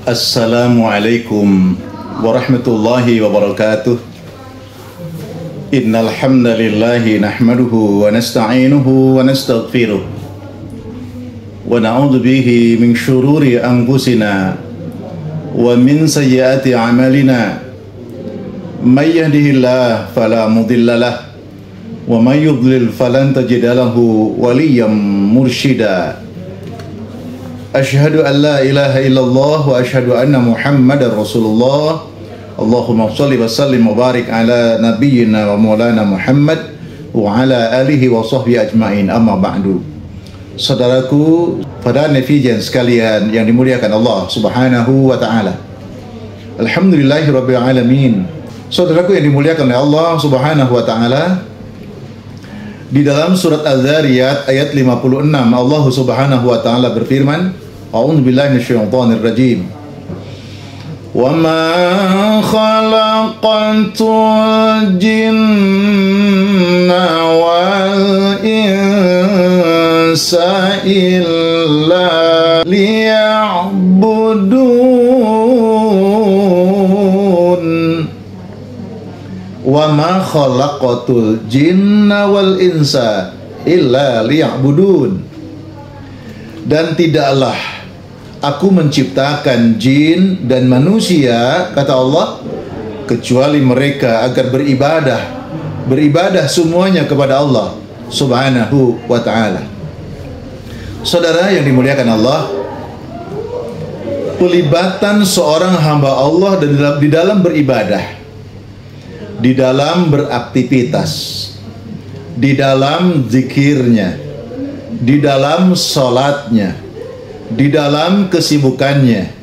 Assalamualaikum warahmatullahi wabarakatuh. Innal hamdalillahi nahmaduhu wa nasta'inuhu wa nastaghfiruh wa na'udzu bihi min shururi anfusina wa min sayyiati a'malina. May yahdihillahu fala mudilla lahu wa may yudlil falan tajida lahu waliyyan mursyida. Asyhadu an la ilaha illallah wa asyhadu anna Muhammadar Rasulullah. Allahumma shalli wa sallim wa barik ala nabiyyina wa maulana Muhammad wa ala alihi wa sahbihi ajmain. Amma ba'du. Saudaraku, pada netizen sekalian yang dimuliakan Allah Subhanahu wa taala. Alhamdulillahirabbil alamin. Saudaraku yang dimuliakan oleh Allah Subhanahu wa taala, di dalam surat Az-Zariyat ayat 56 Allah Subhanahu wa taala berfirman, A'udzu billahi minasyaitonir rajim. Wa ma khalaqatul jinna wal insa illa liya'budun. Wa ma khalaqatul jinna wal insa illa liya'budun. Dan tidaklah aku menciptakan jin dan manusia, kata Allah, kecuali mereka agar beribadah semuanya kepada Allah Subhanahu wa ta'ala. Saudara yang dimuliakan Allah, pelibatan seorang hamba Allah di dalam beribadah, di dalam beraktivitas, di dalam zikirnya, di dalam sholatnya, di dalam kesibukannya,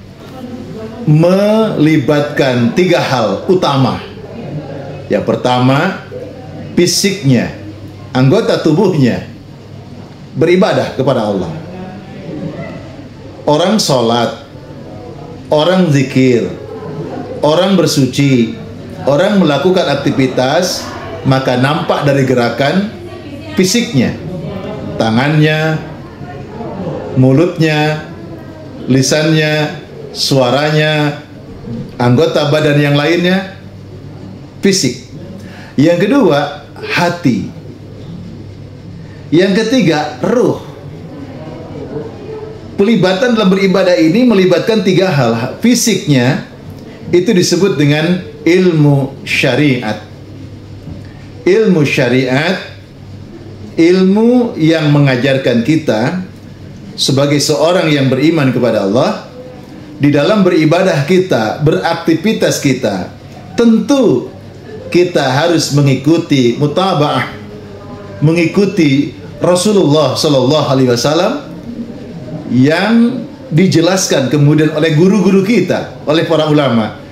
melibatkan tiga hal utama. Yang pertama, fisiknya, anggota tubuhnya beribadah kepada Allah. Orang sholat, orang zikir, orang bersuci, orang melakukan aktivitas, maka nampak dari gerakan fisiknya, tangannya, mulutnya, lisannya, suaranya, anggota badan yang lainnya, fisik. Yang kedua, hati. Yang ketiga, ruh. Pelibatan dalam beribadah ini melibatkan tiga hal. Fisiknya itu disebut dengan ilmu syariat. Ilmu syariat, ilmu yang mengajarkan kita sebagai seorang yang beriman kepada Allah, di dalam beribadah kita, beraktivitas kita, tentu kita harus mengikuti mutaba'ah, mengikuti Rasulullah Sallallahu Alaihi Wasallam yang dijelaskan kemudian oleh guru-guru kita, oleh para ulama.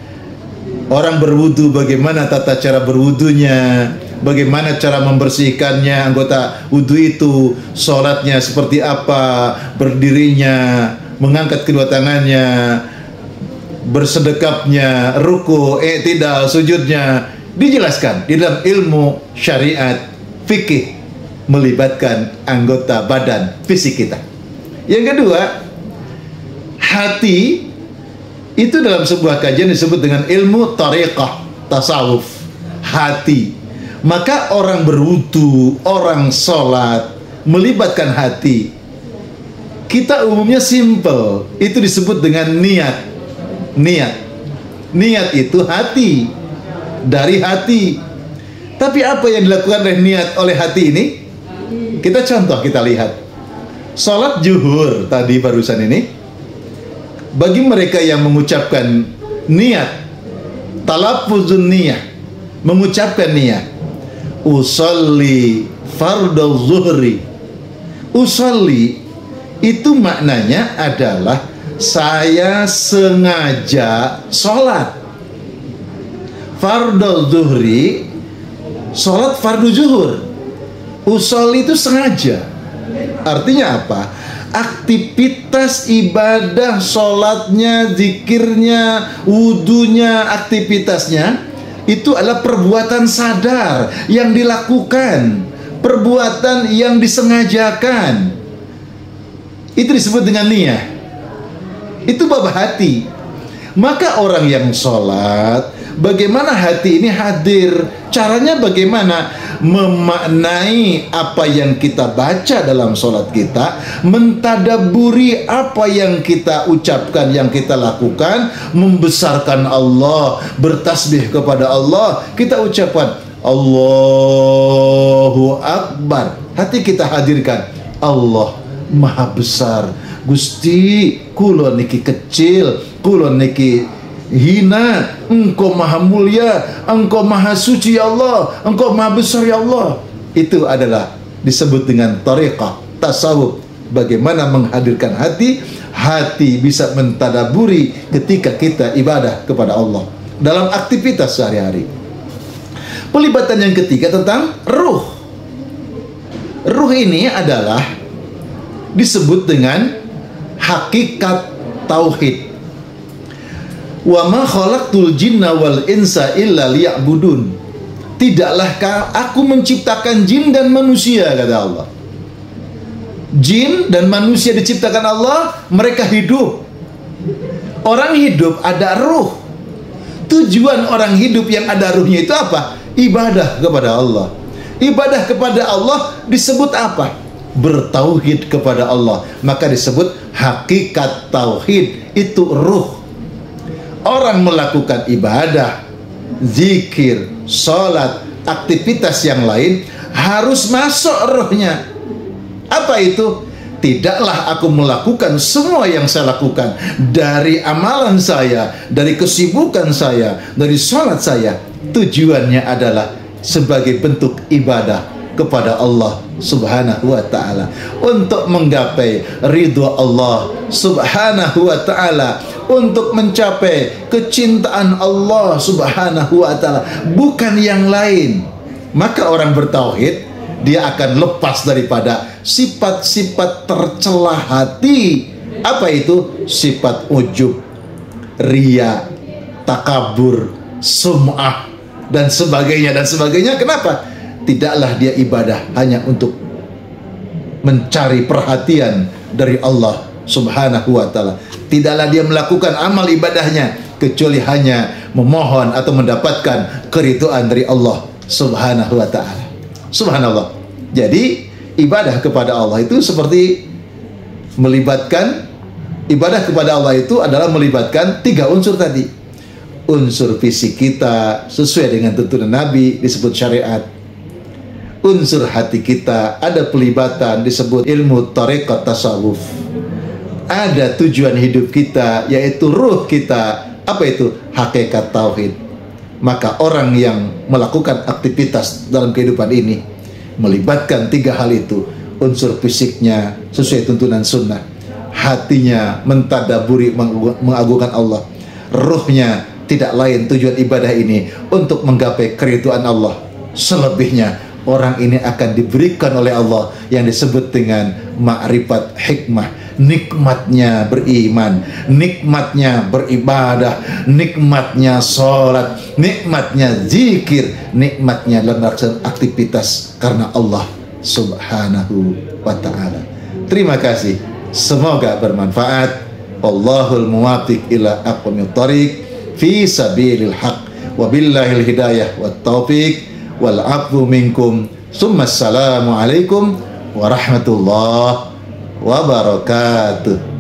Orang berwudu, bagaimana tata cara berwudunya, bagaimana cara membersihkannya anggota wudu itu, sholatnya seperti apa, berdirinya, mengangkat kedua tangannya, bersedekapnya, ruku, i'tidal, sujudnya, dijelaskan di dalam ilmu syariat, fikih, melibatkan anggota badan fisik kita. Yang kedua, hati. Itu dalam sebuah kajian disebut dengan ilmu tariqah, tasawuf, hati. Maka orang berwudu, orang sholat, melibatkan hati. Kita umumnya simple, itu disebut dengan niat. Niat itu hati, dari hati. Tapi apa yang dilakukan oleh hati ini? Kita contoh, kita lihat. Sholat zuhur tadi barusan ini, bagi mereka yang mengucapkan niat, talaffuzun niyah, mengucapkan niat, usolli fardhu zuhri. Usolli itu maknanya adalah saya sengaja sholat. Fardhu zuhri, sholat fardu zuhur. Usolli itu sengaja. Artinya apa? Aktivitas ibadah, sholatnya, zikirnya, wudunya, aktivitasnya itu adalah perbuatan sadar yang dilakukan, perbuatan yang disengajakan. Itu disebut dengan niyah. Itu bab hati. Maka orang yang sholat, bagaimana hati ini hadir? Caranya bagaimana? Memaknai apa yang kita baca dalam sholat kita, mentadaburi apa yang kita ucapkan, yang kita lakukan, membesarkan Allah, bertasbih kepada Allah. Kita ucapkan Allahu Akbar, hati kita hadirkan Allah Maha besar. Gusti, kula niki kecil, kula niki hina, Engkau maha mulia, Engkau maha suci ya Allah, Engkau maha besar ya Allah. Itu adalah disebut dengan tariqah tasawuf. Bagaimana menghadirkan hati, hati bisa mentadaburi ketika kita ibadah kepada Allah dalam aktivitas sehari-hari. Pelibatan yang ketiga tentang ruh. Ruh ini adalah disebut dengan hakikat tauhid. Wa ma khalaqtul jinna wal insa illa liya'budun. Tidaklah aku menciptakan jin dan manusia, kata Allah. Jin dan manusia diciptakan Allah, mereka hidup. Orang hidup ada ruh. Tujuan orang hidup yang ada ruhnya itu apa? Ibadah kepada Allah. Ibadah kepada Allah disebut apa? Bertauhid kepada Allah. Maka disebut hakikat tauhid, itu ruh. Orang melakukan ibadah, zikir, sholat, aktivitas yang lain harus masuk ruhnya. Apa itu? Tidaklah aku melakukan semua yang saya lakukan, dari amalan saya, dari kesibukan saya, dari sholat saya, tujuannya adalah sebagai bentuk ibadah kepada Allah Subhanahu wa ta'ala, untuk menggapai ridho Allah Subhanahu wa ta'ala, untuk mencapai kecintaan Allah Subhanahu wa ta'ala, bukan yang lain. Maka orang bertauhid, dia akan lepas daripada sifat-sifat tercela hati. Apa itu? Sifat ujub, riya, takabur, sum'ah, dan sebagainya dan sebagainya. Kenapa? Tidaklah dia ibadah hanya untuk mencari perhatian dari Allah Subhanahu wa ta'ala. Tidaklah dia melakukan amal ibadahnya kecuali hanya memohon atau mendapatkan keridhaan dari Allah Subhanahu wa ta'ala. Subhanallah. Jadi ibadah kepada Allah itu seperti melibatkan, ibadah kepada Allah itu adalah melibatkan tiga unsur tadi. Unsur fisik kita sesuai dengan tuntunan Nabi disebut syariat. Unsur hati kita ada pelibatan disebut ilmu tariqat tasawuf. Ada tujuan hidup kita yaitu ruh kita. Apa itu? Hakikat tauhid. Maka orang yang melakukan aktivitas dalam kehidupan ini melibatkan tiga hal itu. Unsur fisiknya sesuai tuntunan sunnah, hatinya mentadaburi mengagungkan Allah, ruhnya tidak lain tujuan ibadah ini untuk menggapai keridhaan Allah. Selebihnya orang ini akan diberikan oleh Allah yang disebut dengan ma'rifat hikmah. Nikmatnya beriman, nikmatnya beribadah, nikmatnya sholat, nikmatnya zikir, nikmatnya dalam melaksanakan aktivitas karena Allah Subhanahu wa ta'ala. Terima kasih, semoga bermanfaat. Wallahul muwafiq ila aqwamit thariq fi sabilil haq, wabillahil hidayah wat taufiq wal afu minkum. Summa assalamu alaikum warahmatullahi wabarakatuh.